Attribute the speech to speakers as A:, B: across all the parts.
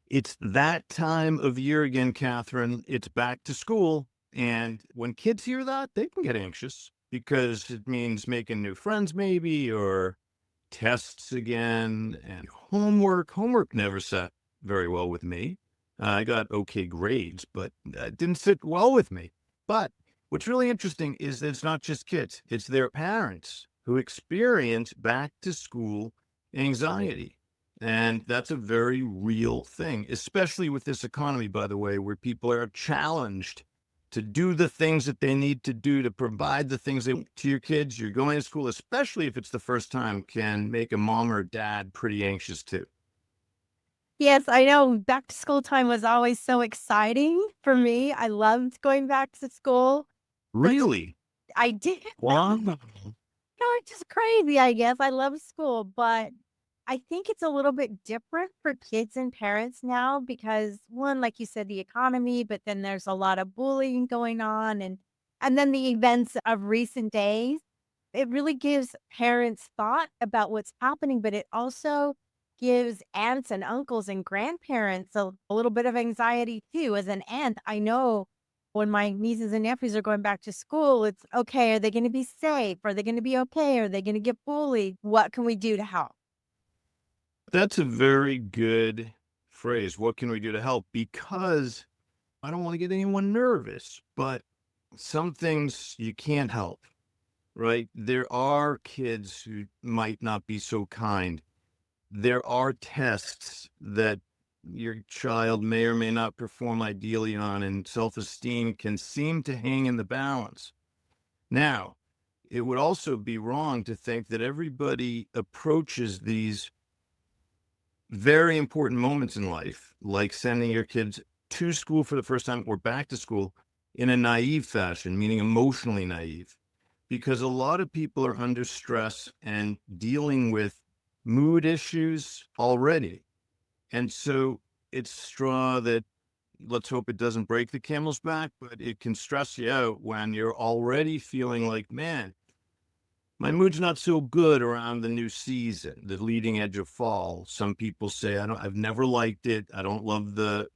A: It's that time of year again, Catherine. It's back to school. And when kids hear that, they can get anxious because it means making new friends, maybe, or tests again. And homework never sat very well with me. I got okay grades, but it didn't sit well with me. But what's really interesting is that it's not just kids, it's their parents who experience back to school anxiety. And that's a very real thing, especially with this economy, by the way, where people are challenged to do the things that they need to do to provide the things they want to your kids. You're going to school, especially if it's the first time, can make a mom or dad pretty anxious too.
B: Yes, I know back to school time was always so exciting for me. I loved going back to school. The
A: Really?
B: I did.
A: Wow.
B: No, it's just crazy, I guess. I love school, but I think it's a little bit different for kids and parents now because one, like you said, the economy, but then there's a lot of bullying going on and then the events of recent days. It really gives parents thought about what's happening, but it also gives aunts and uncles and grandparents a little bit of anxiety too. As an aunt, I know when my nieces and nephews are going back to school, it's okay. Are they going to be safe? Are they going to be okay? Are they going to get bullied? What can we do to help?
A: That's a very good phrase. What can we do to help? Because I don't want to get anyone nervous, but some things you can't help, right? There are kids who might not be so kind. There are tests that your child may or may not perform ideally on, and self-esteem can seem to hang in the balance. Now, it would also be wrong to think that everybody approaches these very important moments in life, like sending your kids to school for the first time or back to school, in a naive fashion, meaning emotionally naive, because a lot of people are under stress and dealing with mood issues already. And so it's straw that, let's hope it doesn't break the camel's back, but it can stress you out when you're already feeling like, man, my mood's not so good around the new season, the leading edge of fall. Some people say, I've never liked it. I don't love the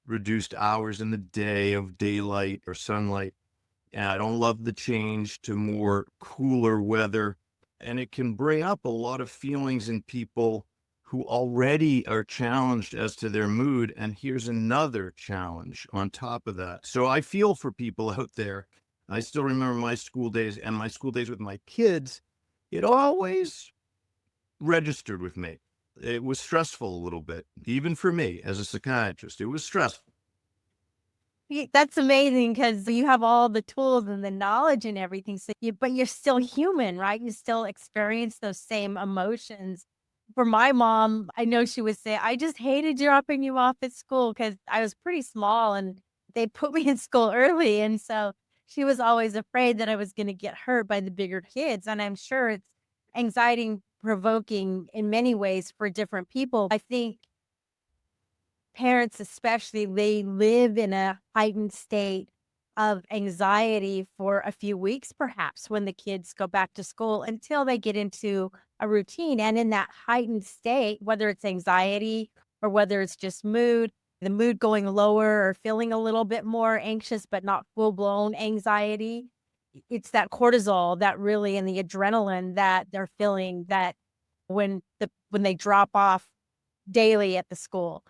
A: reduced hours in the day of daylight or sunlight. And I don't love the change to more cooler weather. And it can bring up a lot of feelings in people who already are challenged as to their mood. And here's another challenge on top of that. So I feel for people out there. I still remember my school days and my school days with my kids. It always registered with me. It was stressful a little bit, even for me as a psychiatrist. It was stressful.
B: That's amazing because you have all the tools and the knowledge and everything. So but you're still human, right? You still experience those same emotions. For my mom, I know she would say, I just hated dropping you off at school because I was pretty small and they put me in school early. And so she was always afraid that I was going to get hurt by the bigger kids. And I'm sure it's anxiety provoking in many ways for different people. I think parents especially, they live in a heightened state of anxiety for a few weeks, perhaps, when the kids go back to school until they get into a routine. And in that heightened state, whether it's anxiety or whether it's just mood, the mood going lower or feeling a little bit more anxious, but not full blown anxiety, it's that cortisol that really and the adrenaline that they're feeling that when they drop off daily at the school.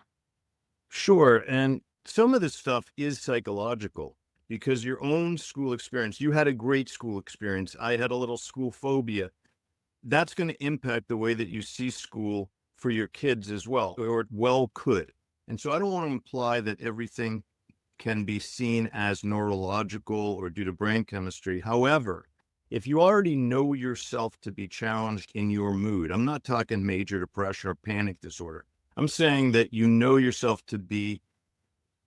A: Sure. And some of this stuff is psychological because your own school experience, you had a great school experience. I had a little school phobia. That's going to impact the way that you see school for your kids as well, or it well could. And so I don't want to imply that everything can be seen as neurological or due to brain chemistry. However, if you already know yourself to be challenged in your mood, I'm not talking major depression or panic disorder. I'm saying that you know yourself to be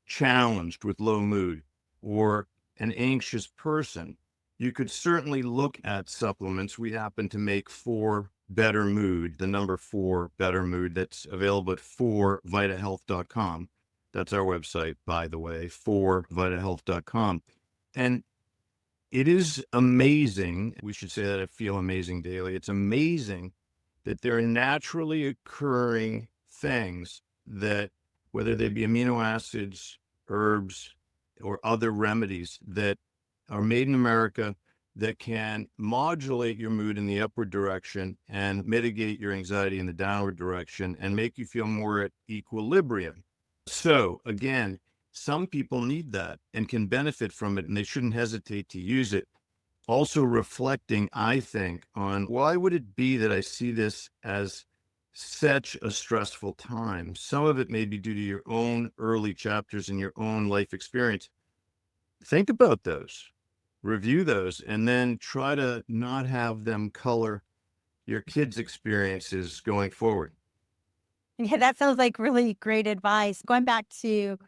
A: challenged with low mood or an anxious person. You could certainly look at supplements. We happen to make For Better Mood, the number 4 Better Mood, that's available at forvitahealth.com. That's our website, by the way, forvitahealth.com. And it is amazing. We should say that I feel amazing daily. It's amazing that there are naturally occurring things that whether they be amino acids, herbs, or other remedies that are made in America that can modulate your mood in the upward direction and mitigate your anxiety in the downward direction and make you feel more at equilibrium. So, again, some people need that and can benefit from it, and they shouldn't hesitate to use it. Also, reflecting, I think, on why would it be that I see this as such a stressful time? Some of it may be due to your own early chapters in your own life experience. Think about those, review those, and then try to not have them color your kids' experiences going forward.
B: Yeah, that sounds like really great advice. Going back to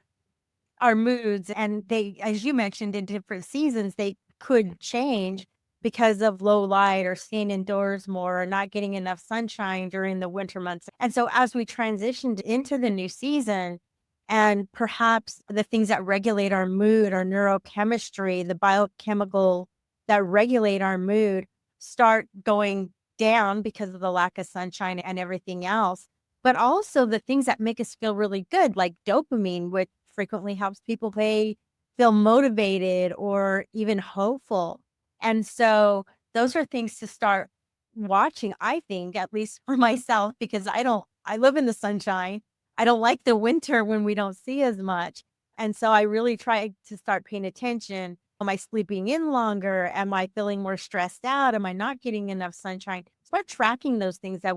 B: our moods, and they, as you mentioned, in different seasons, they could change because of low light or staying indoors more or not getting enough sunshine during the winter months. And so as we transitioned into the new season, and perhaps the things that regulate our mood, our neurochemistry, the biochemical that regulate our mood start going down because of the lack of sunshine and everything else. But also the things that make us feel really good, like dopamine, which frequently helps people feel motivated or even hopeful. And so those are things to start watching, I think, at least for myself, because I live in the sunshine. I don't like the winter when we don't see as much. And so I really try to start paying attention. Am I sleeping in longer? Am I feeling more stressed out? Am I not getting enough sunshine? Start tracking those things that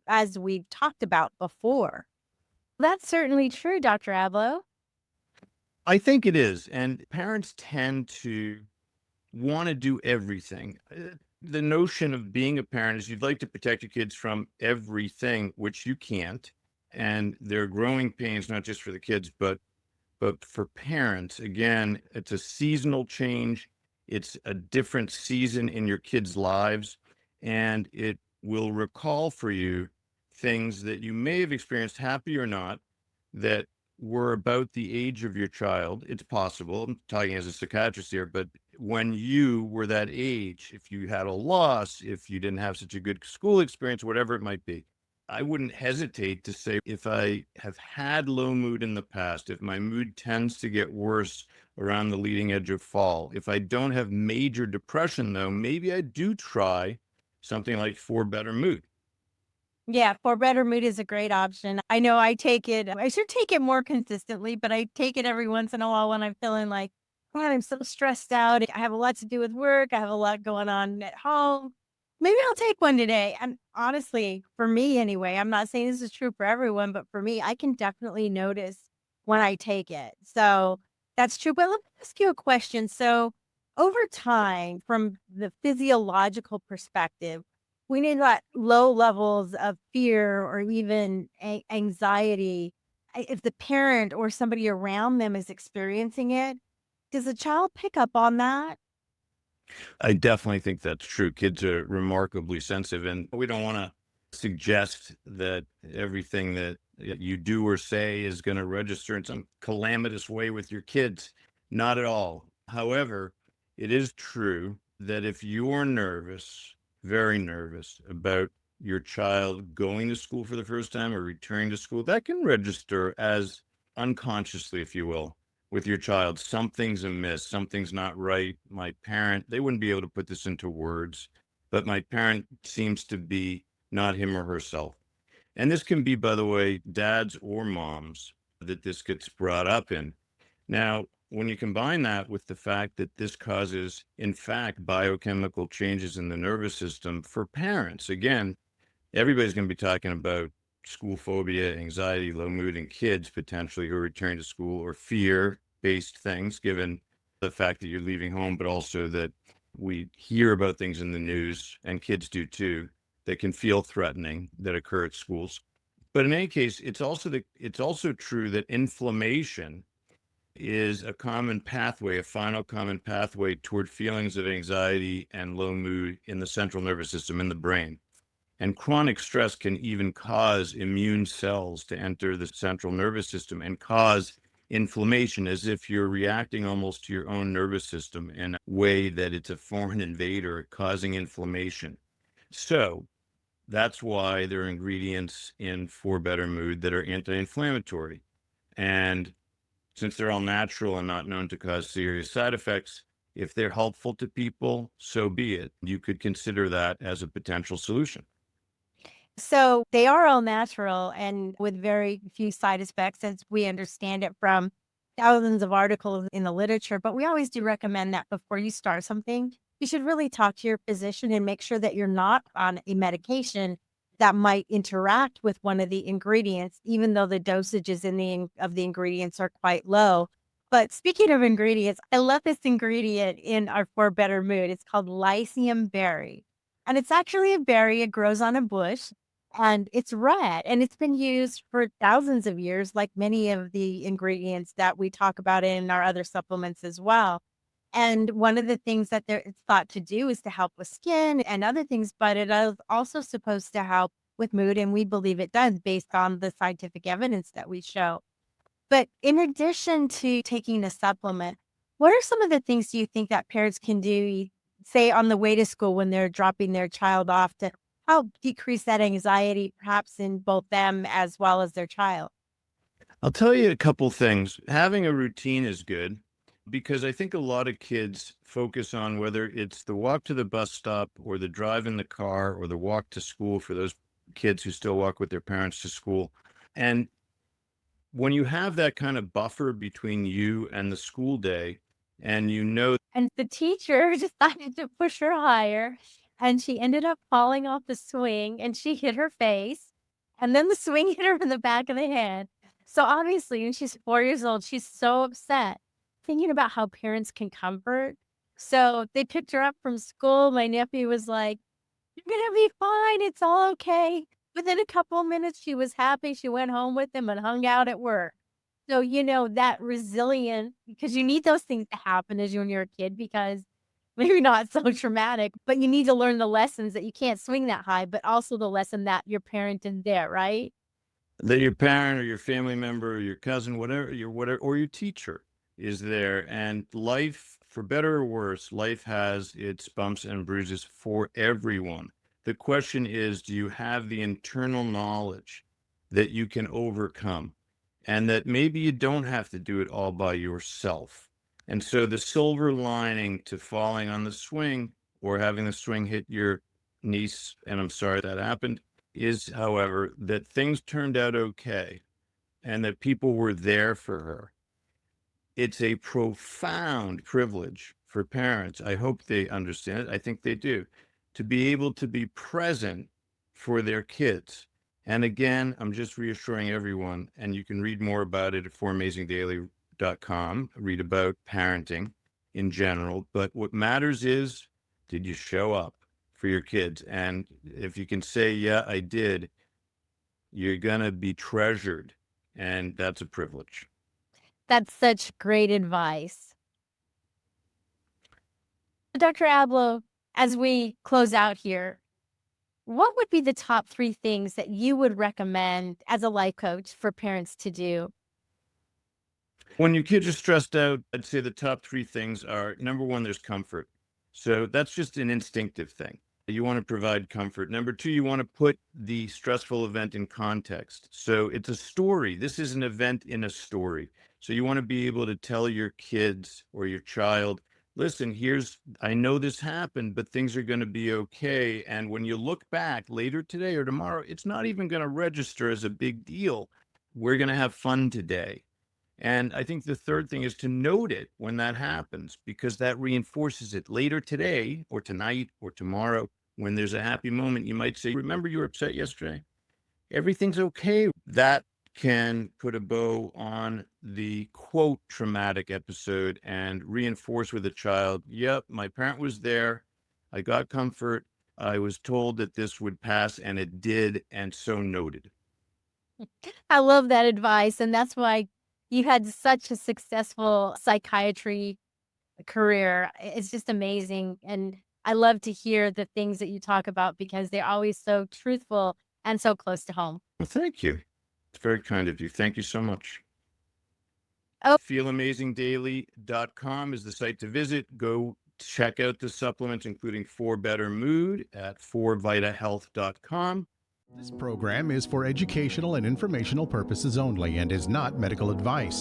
B: as we've talked about before. That's certainly true, Dr. Abloh.
A: I think it is. And parents tend to want to do everything. The notion of being a parent is you'd like to protect your kids from everything, which you can't. And there are growing pains, not just for the kids, but for parents. Again, it's a seasonal change. It's a different season in your kids' lives, and it will recall for you things that you may have experienced, happy or not, that were about the age of your child. It's possible. I'm talking as a psychiatrist here, but when you were that age, if you had a loss, if you didn't have such a good school experience, whatever it might be, I wouldn't hesitate to say if I have had low mood in the past, if my mood tends to get worse around the leading edge of fall, if I don't have major depression, though, maybe I do try something like For Better Mood.
B: Yeah, for better mood is a great option. I know I should take it more consistently, but I take it every once in a while when I'm feeling like, God, I'm so stressed out. I have a lot to do with work. I have a lot going on at home. Maybe I'll take one today. And honestly, for me anyway, I'm not saying this is true for everyone, but for me, I can definitely notice when I take it. So that's true. But let me ask you a question. So over time, from the physiological perspective, we need that low levels of fear or even anxiety. If the parent or somebody around them is experiencing it, does the child pick up on that?
A: I definitely think that's true. Kids are remarkably sensitive, and we don't want to suggest that everything that you do or say is going to register in some calamitous way with your kids. Not at all. However, it is true that if you're nervous, very nervous about your child going to school for the first time or returning to school, that can register as unconsciously, if you will, with your child. Something's amiss, something's not right. My parent, they wouldn't be able to put this into words, but my parent seems to be not him or herself. And this can be, by the way, dads or moms that this gets brought up in. Now, when you combine that with the fact that this causes, in fact, biochemical changes in the nervous system for parents, again, everybody's going to be talking about school phobia, anxiety, low mood in kids potentially who are returning to school, or fear based things, given the fact that you're leaving home, but also that we hear about things in the news, and kids do too, that can feel threatening that occur at schools. But in any case, it's also true that inflammation is a common pathway, a final common pathway toward feelings of anxiety and low mood in the central nervous system in the brain. And chronic stress can even cause immune cells to enter the central nervous system and cause inflammation, as if you're reacting almost to your own nervous system in a way that it's a foreign invader causing inflammation. So that's why there are ingredients in For Better Mood that are anti-inflammatory. And since they're all natural and not known to cause serious side effects, if they're helpful to people, so be it. You could consider that as a potential solution.
B: So they are all natural and with very few side effects, as we understand it from thousands of articles in the literature. But we always do recommend that before you start something, you should really talk to your physician and make sure that you're not on a medication that might interact with one of the ingredients, even though the dosages of the ingredients are quite low. But speaking of ingredients, I love this ingredient in our For Better Mood. It's called lycium berry. And it's actually a berry, it grows on a bush and it's red and it's been used for thousands of years, like many of the ingredients that we talk about in our other supplements as well. And one of the things that it's thought to do is to help with skin and other things, but it is also supposed to help with mood. And we believe it does based on the scientific evidence that we show. But in addition to taking a supplement, what are some of the things do you think that parents can do, say on the way to school when they're dropping their child off to help decrease that anxiety, perhaps in both them as well as their child?
A: I'll tell you a couple things. Having a routine is good because I think a lot of kids focus on whether it's the walk to the bus stop or the drive in the car or the walk to school for those kids who still walk with their parents to school. And when you have that kind of buffer between you and the school day, and you know,
B: And the teacher decided to push her higher, and she ended up falling off the swing, and she hit her face, and then the swing hit her in the back of the head. So, obviously, when she's 4 years old, she's so upset, thinking about how parents can comfort. So, they picked her up from school. My nephew was like, "You're gonna be fine. It's all okay." Within a couple of minutes, she was happy. She went home with him and hung out at work. So, that resilient because you need those things to happen as when you're a kid because maybe not so traumatic, but you need to learn the lessons that you can't swing that high, but also the lesson that your parent is there, right?
A: that your parent or your family member or your cousin, whatever, or your teacher is there. And life, for better or worse, life has its bumps and bruises for everyone. The question is, do you have the internal knowledge that you can overcome and that maybe you don't have to do it all by yourself? And so the silver lining to falling on the swing or having the swing hit your niece, and I'm sorry that happened, is, however, that things turned out okay and that people were there for her. It's a profound privilege for parents. I hope they understand it. I think they do, to be able to be present for their kids. And again, I'm just reassuring everyone, and you can read more about it at foramazingdaily.com, read about parenting in general. But what matters is, did you show up for your kids? And if you can say, yeah, I did, you're going to be treasured. And that's a privilege.
B: That's such great advice. Dr. Abloh, as we close out here, what would be the top 3 things that you would recommend as a life coach for parents to do?
A: When your kids are stressed out, I'd say the top 3 things are, number 1, there's comfort. So that's just an instinctive thing. You want to provide comfort. Number 2, you want to put the stressful event in context. So it's a story. This is an event in a story. So you want to be able to tell your kids or your child, listen, I know this happened, but things are going to be okay. And when you look back later today or tomorrow, it's not even going to register as a big deal. We're going to have fun today. And I think the third thing is to note it when that happens, because that reinforces it later today or tonight or tomorrow. When there's a happy moment, you might say, remember you were upset yesterday? Everything's okay. That can put a bow on the quote traumatic episode and reinforce with a child, yep, my parent was there. I got comfort. I was told that this would pass and it did. And so noted.
B: I love that advice, and that's why you had such a successful psychiatry career. It's just amazing, and I love to hear the things that you talk about because they're always so truthful and so close to home.
A: Well, thank you. It's very kind of you. Thank you so much.
B: Oh,
A: feelamazingdaily.com is the site to visit. Go check out the supplements, including For Better Mood at forvitahealth.com.
C: This program is for educational and informational purposes only and is not medical advice.